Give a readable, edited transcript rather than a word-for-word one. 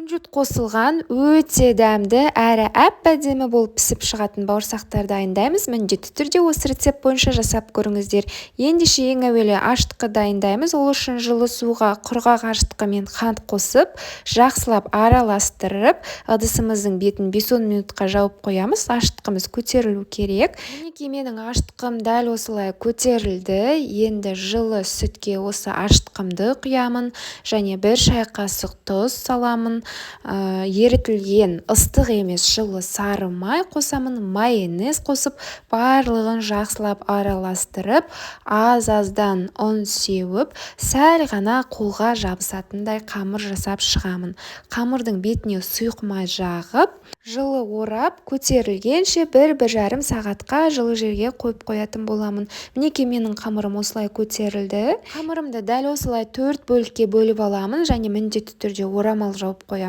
Кунжут қосылған өте дәмді әрі әп-әдемі болып пісіп шығатын бауырсақтар дайындаймыз. Міндетті түрде осы рецепт бойынша жасап көріңіздер. Ендеше ең әуелі ашытқы дайындаймыз. Ол үшін жылы суға құрғақ ашытқы мен қант қосып, жақсылап араластырып, ыдысымыздың бетін 5-10 минутқа жауып қоямыз. Ашытқымыз көтерілу керек. Мінекей менің ашытқым дәл осылай көтерілді. Енді жылы сүтке осы ашытқымды құямын және 1 шай қасық тұз саламын. Ерітілген ыстық емес жылы сары май қосамын, майонез қосып, барлығын жақсылап араластырып, аз-аздан ұн сеуіп, сәл ғана қолға жабысатындай қамыр жасап шығамын. Қамырдың бетіне сұйық май жағып, жылы орап, көтерілгенше 1-1,5 сағатқа жылы жерге қойып қоятын боламын. Мінекей менің қамырым осылай көтерілді. Қамырымды дәл осылай 4 бөлікке бөліп аламын және міндетті түрде орамал жауып қоямын.